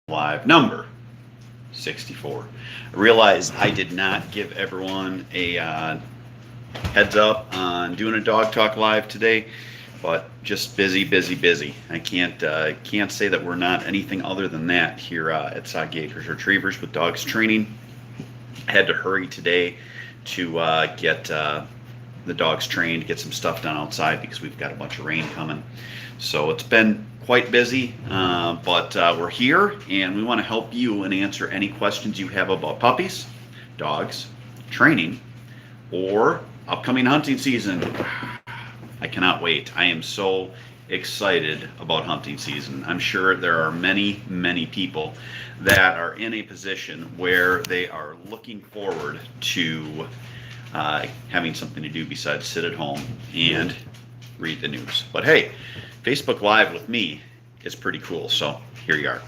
Live number 64. I realized I did not give everyone a heads up on doing a dog talk live today, but just busy, busy, busy. I can't say that we're not anything other than that here at Sod Gators Retrievers with Dogs Training. I had to hurry today to get the dogs trained, get some stuff done outside because we've got a bunch of rain coming. So it's been quite busy, but we're here and we want to help you and answer any questions you have about puppies, dogs, training, or upcoming hunting season. I cannot wait. I am so excited about hunting season. I'm sure there are many, many people that are in a position where they are looking forward to having something to do besides sit at home and read the news. But hey, Facebook Live with me is pretty cool. So here you are.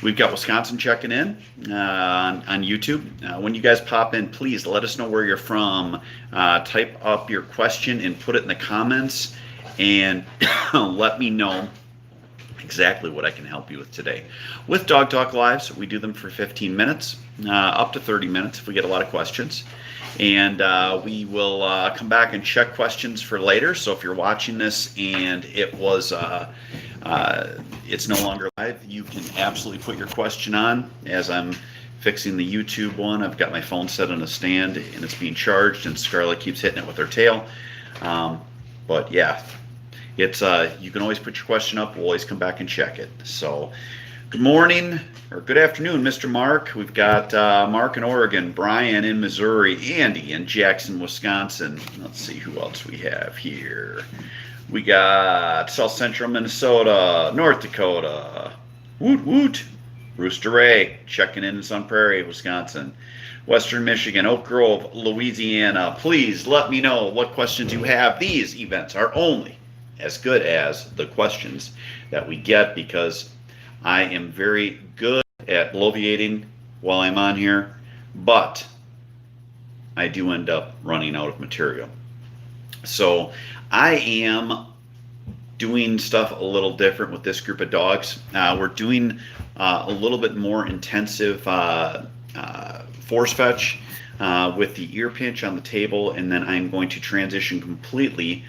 We've got Wisconsin checking in on YouTube. When you guys pop in, please let us know where you're from. Type up your question and put it in the comments, and let me know exactly what I can help you with today. With Dog Talk Lives, we do them for 15 minutes, up to 30 minutes if we get a lot of questions. And we will come back and check questions for later. So if you're watching this and it's no longer live, you can absolutely put your question on. As I'm fixing the YouTube one, I've got my phone set on a stand and it's being charged, and Scarlett keeps hitting it with her tail. But yeah, it's you can always put your question up. We'll always come back and check it. So good morning or good afternoon, Mr. Mark. We've got Mark in Oregon, Brian in Missouri, Andy in Jackson, Wisconsin. Let's see who else we have here. We got South Central Minnesota, North Dakota, woot woot, Rooster Ray checking in Sun Prairie, Wisconsin, Western Michigan, Oak Grove, Louisiana. Please let me know what questions you have. These events are only as good as the questions that we get, because I am very good at bloviating while I'm on here, but I do end up running out of material. So I am doing stuff a little different with this group of dogs. We're doing a little bit more intensive force fetch with the ear pinch on the table, and then I'm going to transition completely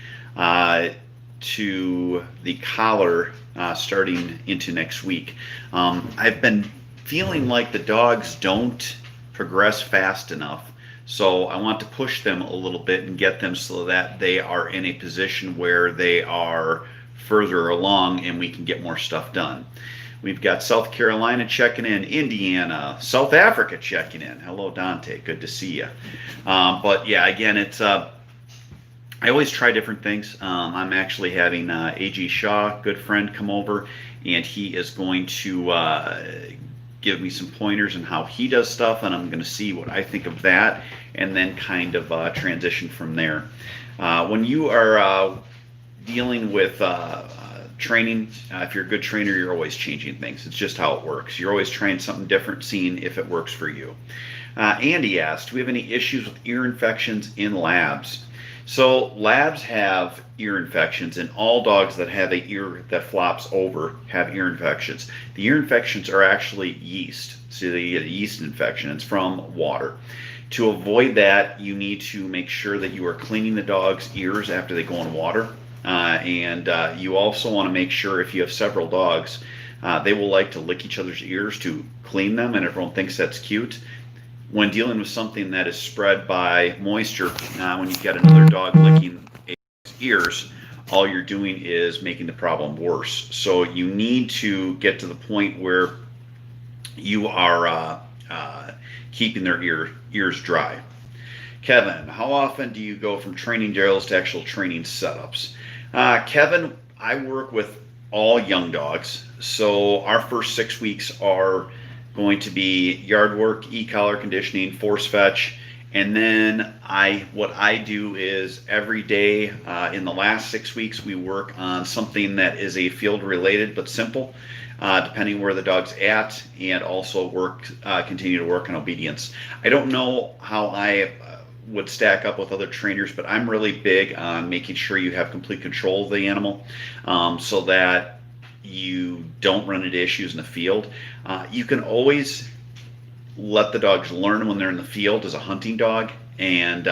to the collar starting into next week. I've been feeling like the dogs don't progress fast enough, so I want to push them a little bit and get them so that they are in a position where they are further along and we can get more stuff done. We've got South Carolina checking in, Indiana, South Africa checking in. Hello, Dante. Good to see you. But yeah, again, it's I always try different things. I'm actually having A.G. Shaw, good friend, come over, and he is going to give me some pointers on how he does stuff, and I'm going to see what I think of that, and then kind of transition from there. When you are dealing with training, if you're a good trainer, you're always changing things. It's just how it works. You're always trying something different, seeing if it works for you. Andy asked, do we have any issues with ear infections in labs? So labs have ear infections, and all dogs that have an ear that flops over have ear infections. The ear infections are actually yeast. So they get a yeast infection. It's from water. To avoid that, you need to make sure that you are cleaning the dog's ears after they go in water. And you also want to make sure, if you have several dogs, they will like to lick each other's ears to clean them, and everyone thinks that's cute. When dealing with something that is spread by moisture, when you've got another dog licking ears, all you're doing is making the problem worse. So you need to get to the point where you are keeping their ears dry. Kevin, how often do you go from training drills to actual training setups? Kevin, I work with all young dogs. So our first 6 weeks are going to be yard work, e-collar conditioning, force fetch, and then what I do is every day in the last 6 weeks we work on something that is a field related but simple, depending where the dog's at, and also continue to work on obedience. I don't know how I would stack up with other trainers, but I'm really big on making sure you have complete control of the animal, so that you don't run into issues in the field. You can always let the dogs learn when they're in the field as a hunting dog, and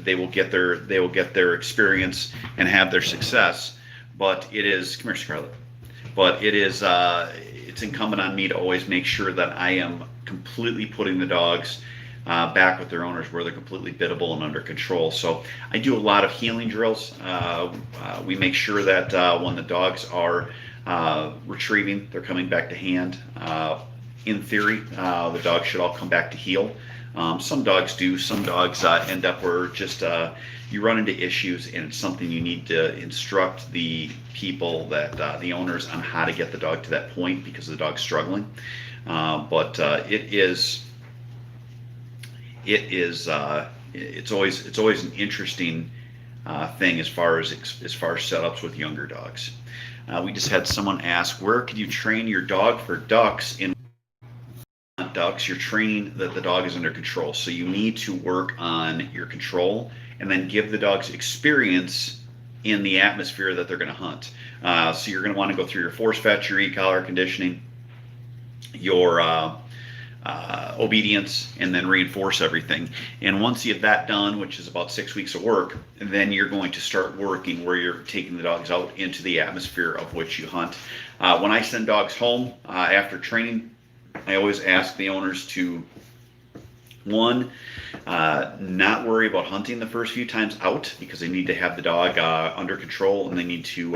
they will get their experience and have their success. But it is, come here, Scarlett. But it's incumbent on me to always make sure that I am completely putting the dogs back with their owners where they're completely biddable and under control. So I do a lot of healing drills. We make sure that when the dogs are retrieving, they're coming back to hand. In theory, the dogs should all come back to heel. Some dogs do. Some dogs end up where just you run into issues, and it's something you need to instruct the people, that the owners, on how to get the dog to that point because the dog's struggling. But it's always an interesting thing as far as setups with younger dogs. We just had someone ask, where could you train your dog for ducks? In ducks, you're training that the dog is under control. So you need to work on your control and then give the dogs experience in the atmosphere that they're going to hunt. So you're going to want to go through your force fetch, your e-collar conditioning, your obedience, and then reinforce everything. And once you have that done, which is about 6 weeks of work, then you're going to start working where you're taking the dogs out into the atmosphere of which you hunt. When I send dogs home after training, I always ask the owners to, one, not worry about hunting the first few times out, because they need to have the dog under control, and they need to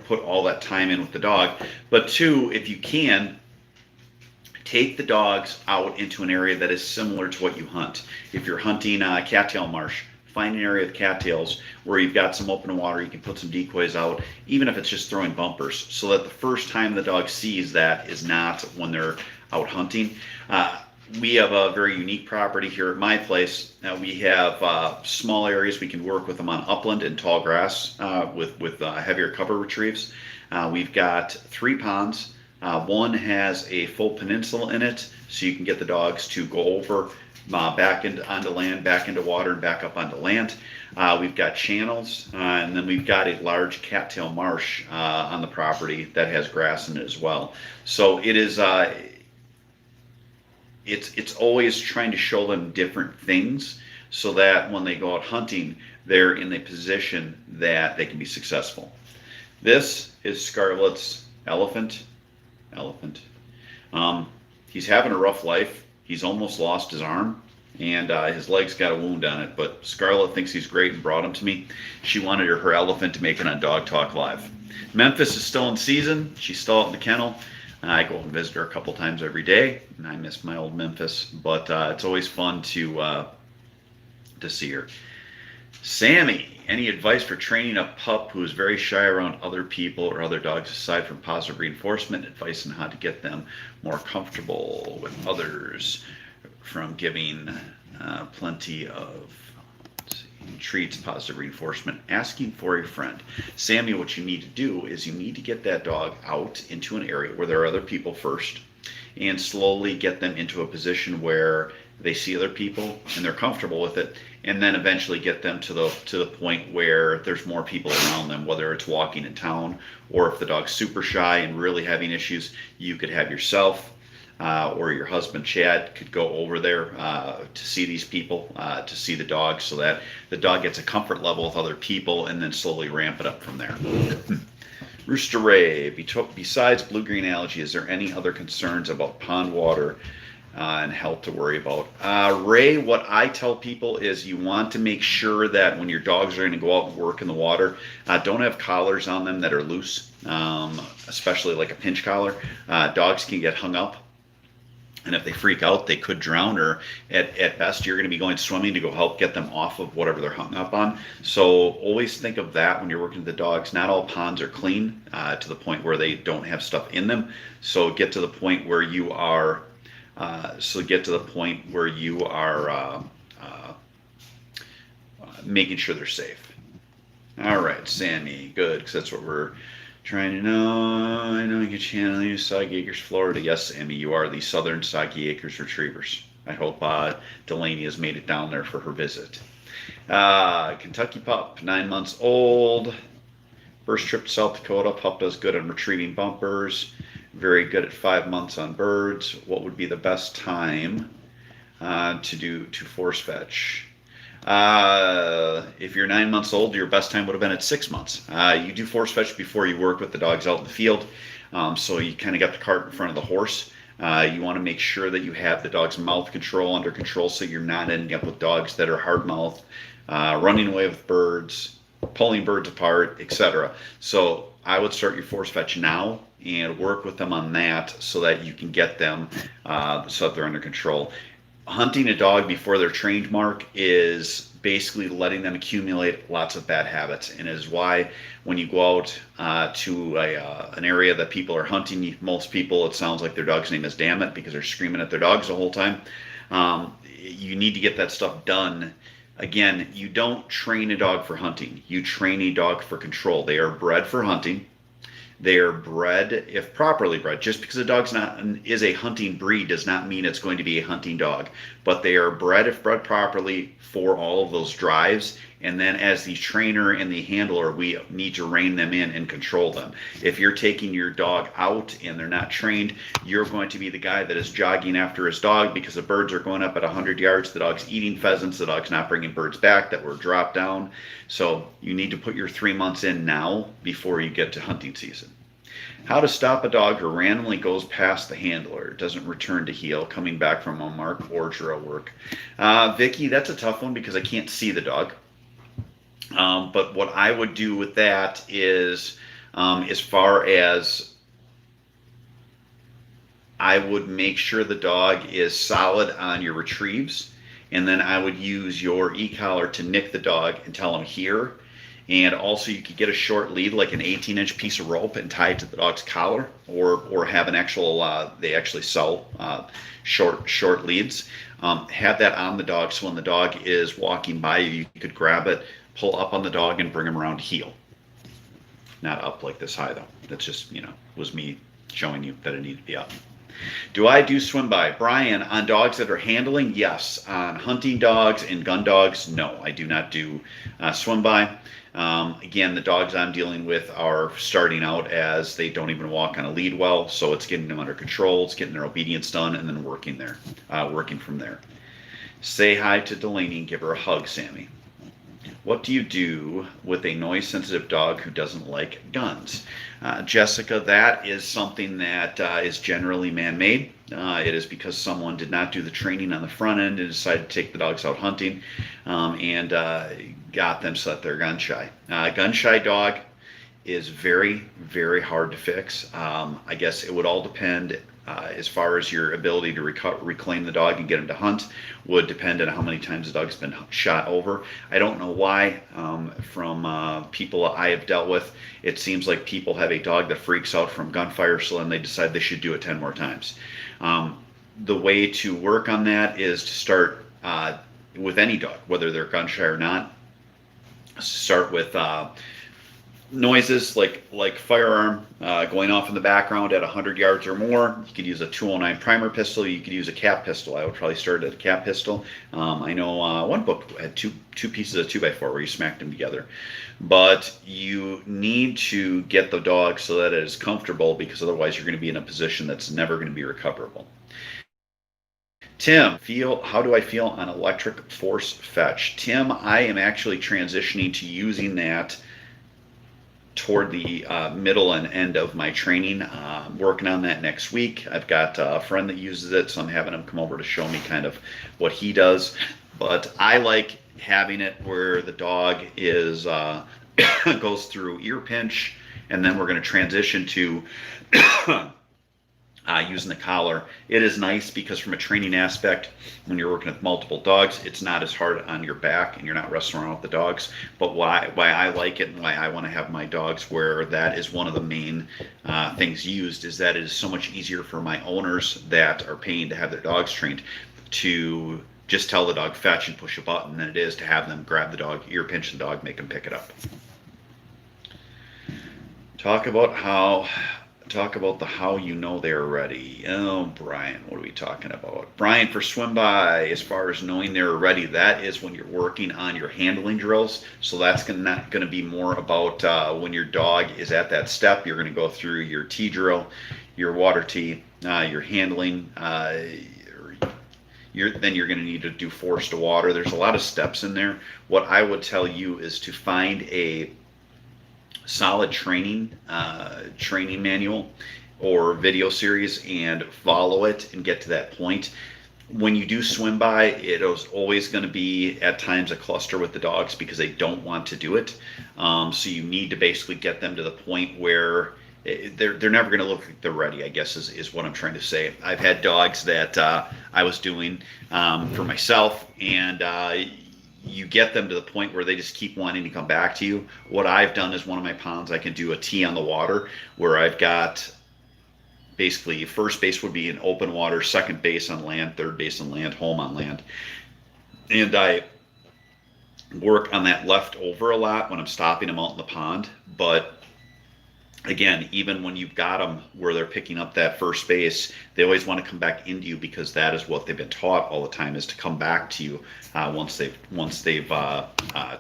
put all that time in with the dog. But two, if you can, take the dogs out into an area that is similar to what you hunt. If you're hunting cattail marsh, find an area with cattails where you've got some open water, you can put some decoys out, even if it's just throwing bumpers, so that the first time the dog sees that is not when they're out hunting. We have a very unique property here at my place. We have small areas we can work with them on upland and tall grass with heavier cover retrieves. We've got 3 ponds. One has a full peninsula in it, so you can get the dogs to go over back onto land, back into water, and back up onto land. We've got channels, and then we've got a large cattail marsh on the property that has grass in it as well. So it is it's always trying to show them different things so that when they go out hunting, they're in a position that they can be successful. This is Scarlett's elephant. He's having a rough life. He's almost lost his arm, and his leg's got a wound on it, but Scarlett thinks he's great and brought him to me. She wanted her elephant to make it on Dog Talk Live. Memphis is still in season. She's still out in the kennel. I go and visit her a couple times every day, and I miss my old Memphis, but it's always fun to see her. Sammy, any advice for training a pup who is very shy around other people or other dogs aside from positive reinforcement? Advice on how to get them more comfortable with others from giving plenty of treats, positive reinforcement, asking for a friend. Sammy, what you need to do is you need to get that dog out into an area where there are other people first, and slowly get them into a position where they see other people and they're comfortable with it, and then eventually get them to the point where there's more people around them, whether it's walking in town, or if the dog's super shy and really having issues, you could have yourself or your husband Chad could go over there to see these people, to see the dog, so that the dog gets a comfort level with other people, and then slowly ramp it up from there. Rooster Ray, besides blue-green algae, is there any other concerns about pond water and health to worry about? Ray, what I tell people is you want to make sure that when your dogs are going to go out and work in the water, don't have collars on them that are loose, especially like a pinch collar. Dogs can get hung up, and if they freak out, they could drown, or at best, you're going to be going swimming to go help get them off of whatever they're hung up on. So always think of that when you're working with the dogs. Not all ponds are clean to the point where they don't have stuff in them. So get to the point where you are making sure they're safe. All right, Sammy, good, because that's what we're trying to know. I know you can channel you, Soggy Acres, Florida. Yes, Sammy, you are the Southern Soggy Acres Retrievers. I hope Delaney has made it down there for her visit. Kentucky pup, 9 months old. First trip to South Dakota, pup does good on retrieving bumpers, very good at 5 months on birds. What would be the best time to force fetch? If you're 9 months old, your best time would have been at 6 months. You do force fetch before you work with the dogs out in the field, so you kind of got the cart in front of the horse. You want to make sure that you have the dog's mouth control under control, so you're not ending up with dogs that are hard mouthed, running away with birds, pulling birds apart, etc. So I would start your force fetch now and work with them on that so that you can get them so that they're under control. Hunting a dog before they're trained, Mark, is basically letting them accumulate lots of bad habits, and is why when you go out to an area that people are hunting, most people, it sounds like their dog's name is Damn It, because they're screaming at their dogs the whole time. You need to get that stuff done. Again, you don't train a dog for hunting. You train a dog for control. They are bred for hunting. They are bred, if properly bred. Just because a dog's is a hunting breed does not mean it's going to be a hunting dog. But they are bred, if bred properly, for all of those drives. And then as the trainer and the handler, we need to rein them in and control them. If you're taking your dog out and they're not trained, you're going to be the guy that is jogging after his dog because the birds are going up at 100 yards. The dog's eating pheasants. The dog's not bringing birds back that were dropped down. So you need to put your 3 months in now before you get to hunting season. How to stop a dog who randomly goes past the handler, doesn't return to heel, coming back from a mark or drill work. Vicky, that's a tough one because I can't see the dog. But what I would do with that is, as far as I would make sure the dog is solid on your retrieves, and then I would use your e-collar to nick the dog and tell him here. And also you could get a short lead, like an 18-inch piece of rope, and tie it to the dog's collar, or have an actual, they actually sell short leads. Have that on the dog, so when the dog is walking by you, you could grab it, pull up on the dog, and bring him around to heel. Not up like this high, though. That's just, was me showing you that it needed to be up. Do I do swim by? Brian, on dogs that are handling, yes. On hunting dogs and gun dogs, no. I do not do swim by. Again, the dogs I'm dealing with are starting out as they don't even walk on a lead well, so it's getting them under control, it's getting their obedience done, and then working from there. Say hi to Delaney and give her a hug, Sammy. What do you do with a noise-sensitive dog who doesn't like guns? Jessica, that is something that is generally man-made. It is because someone did not do the training on the front end and decided to take the dogs out hunting and got them so that they're gun-shy. Gun-shy dog is very, very hard to fix. I guess it would all depend as far as your ability to reclaim the dog and get him to hunt would depend on how many times the dog's been shot over. I don't know why. From people I have dealt with, it seems like people have a dog that freaks out from gunfire, so then they decide they should do it 10 more times. The way to work on that is to start with any dog, whether they're gun shy or not. Start with noises like firearm going off in the background at 100 yards or more. You could use a 209 primer pistol. You could use a cap pistol. I would probably start at a cap pistol. I know one book had two pieces of 2x4 where you smacked them together. But you need to get the dog so that it is comfortable, because otherwise you're going to be in a position that's never going to be recoverable. Tim, how do I feel on electric force fetch? Tim, I am actually transitioning to using that toward the middle and end of my training. Working on that next week. I've got a friend that uses it, so I'm having him come over to show me kind of what he does. But I like having it where the dog is goes through ear pinch, and then we're going to transition to using the collar. It is nice because from a training aspect, when you're working with multiple dogs, it's not as hard on your back and you're not wrestling around with the dogs. But why I like it and why I want to have my dogs where that is one of the main things used is that it is so much easier for my owners that are paying to have their dogs trained to just tell the dog fetch and push a button than it is to have them grab the dog, ear pinch the dog, make them pick it up. Talk about how Talk about the how you know they're ready. Oh, Brian, what are we talking about? Brian, for swim by, as far as knowing they're ready, that is when you're working on your handling drills. So that's not going to be more about when your dog is at that step. You're going to go through your T drill, your water T, your handling. Then you're going to need to do force to water. There's a lot of steps in there. What I would tell you is to find a solid training manual or video series and follow it and get to that point. When you do swim by, it is always going to be at times a cluster with the dogs because they don't want to do it. So you need to basically get them to the point where they're never going to look like they're ready, I guess is what I'm trying to say. I've had dogs that I was doing for myself, and you get them to the point where they just keep wanting to come back to you. What I've done is one of my ponds, I can do a T on the water where I've got basically first base would be in open water, second base on land, third base on land, home on land. And I work on that left over a lot when I'm stopping them out in the pond. But again, even when you've got them where they're picking up that first base, they always want to come back into you because that is what they've been taught all the time, is to come back to you once they've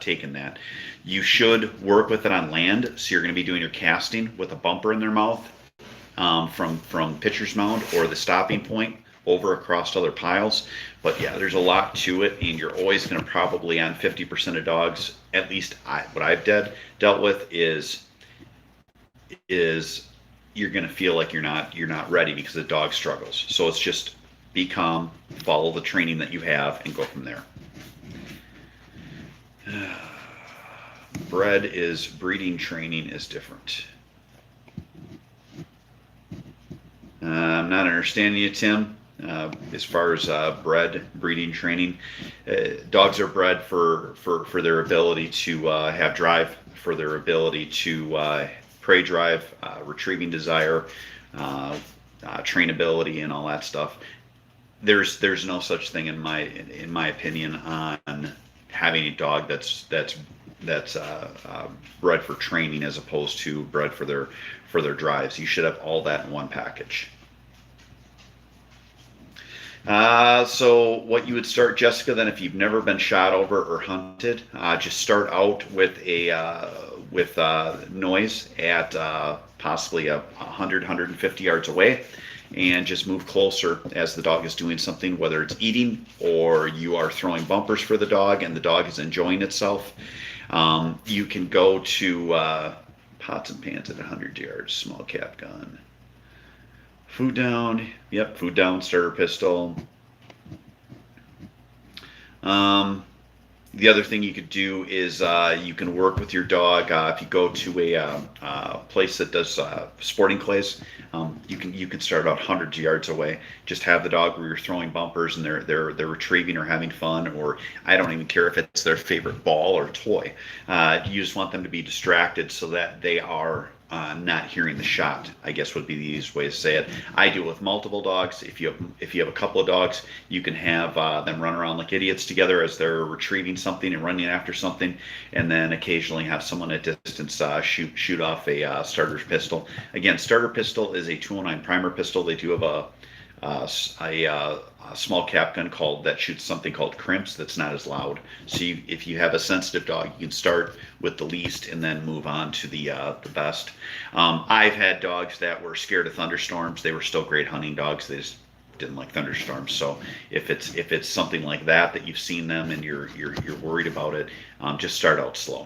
taken that. You should work with it on land, so you're going to be doing your casting with a bumper in their mouth from pitcher's mound or the stopping point over across other piles. But yeah, there's a lot to it, and you're always going to probably, on 50% of dogs, at least what I've dealt with is you're going to feel like you're not ready because the dog struggles. So it's just be calm, follow the training that you have, and go from there. Breeding training is different. I'm not understanding you, Tim. As far as breeding training, dogs are bred for their ability to have drive, for their ability to prey drive, retrieving desire, trainability, and all that stuff. There's no such thing in my opinion on having a dog that's bred for training as opposed to bred for their drives. You should have all that in one package. So what you would start, Jessica, then, if you've never been shot over or hunted, just start out with noise at possibly 150 yards away, and just move closer as the dog is doing something, whether it's eating or you are throwing bumpers for the dog and the dog is enjoying itself. You can go to pots and pans at 100 yards, small cap gun. Food down, yep, food down, starter pistol. The other thing you could do is you can work with your dog. If you go to a place that does sporting clays, you can start about hundreds of yards away. Just have the dog where you're throwing bumpers and they're retrieving or having fun, or I don't even care if it's their favorite ball or toy. You just want them to be distracted so that they are not hearing the shot, I guess would be the easiest way to say it. I do it with multiple dogs. If you have a couple of dogs, you can have them run around like idiots together as they're retrieving something and running after something, and then occasionally have someone at distance shoot off a starter pistol. Again, starter pistol is a 209 primer pistol. They do have a small cap gun that shoots something called crimps that's not as loud. So if you have a sensitive dog, you can start with the least and then move on to the best. I've had dogs that were scared of thunderstorms. They were still great hunting dogs. They just didn't like thunderstorms. So if it's something like that you've seen them and you're worried about it, just start out slow.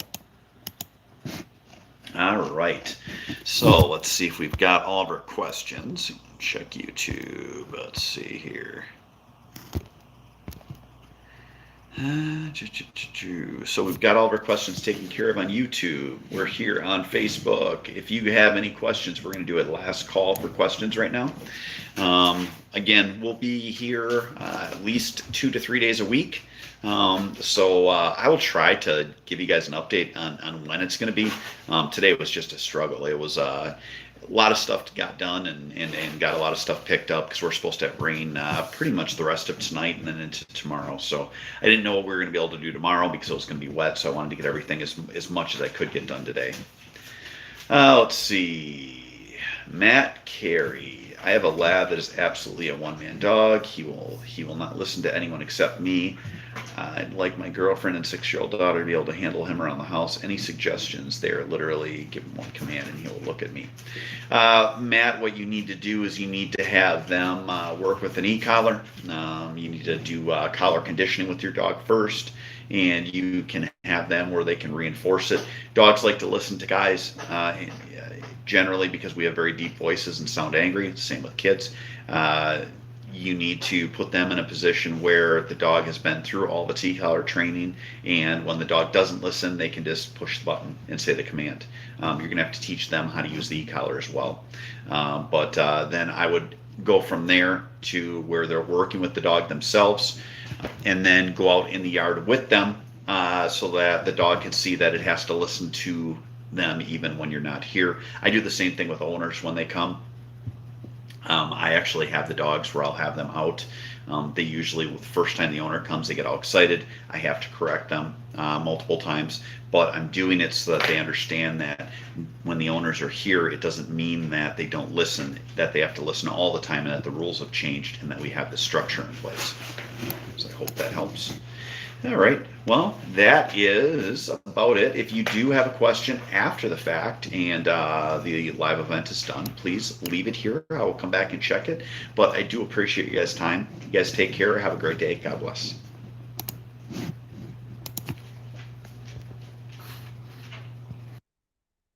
All right. So let's see if we've got all of our questions. Check YouTube. Let's see here. So we've got all of our questions taken care of on YouTube. We're here on Facebook. If you have any questions, we're going to do a last call for questions right now. Again, we'll be here at least 2 to 3 days a week. So I will try to give you guys an update on when it's going to be. Today was just a struggle. It was a lot of stuff got done and got a lot of stuff picked up because we're supposed to have rain pretty much the rest of tonight and then into tomorrow. So I didn't know what we were going to be able to do tomorrow because it was going to be wet. So I wanted to get everything as much as I could get done today. Let's see. Matt Carey. I have a lab that is absolutely a one-man dog. He will not listen to anyone except me. I'd like my girlfriend and 6-year-old daughter to be able to handle him around the house. Any suggestions there? Literally give him one command and he will look at me. Matt, what you need to do is you need to have them work with an e-collar. You need to do collar conditioning with your dog first, and you can have them where they can reinforce it. Dogs like to listen to guys. Generally, because we have very deep voices and sound angry. Same with kids. You need to put them in a position where the dog has been through all of its e-collar training, and when the dog doesn't listen, they can just push the button and say the command. You're going to have to teach them how to use the e-collar as well. But then I would go from there to where they're working with the dog themselves, and then go out in the yard with them so that the dog can see that it has to listen to them even when you're not here. I do the same thing with owners when they come. I actually have the dogs where I'll have them out. They usually, the first time the owner comes, they get all excited. I have to correct them multiple times, but I'm doing it so that they understand that when the owners are here, it doesn't mean that they don't listen, that they have to listen all the time, and that the rules have changed, and that we have this structure in place. So I hope that helps. All right, well, that is about it. If you do have a question after the fact and the live event is done, please leave it here. I will come back and check it. But I do appreciate you guys' time. You guys take care. Have a great day. God bless.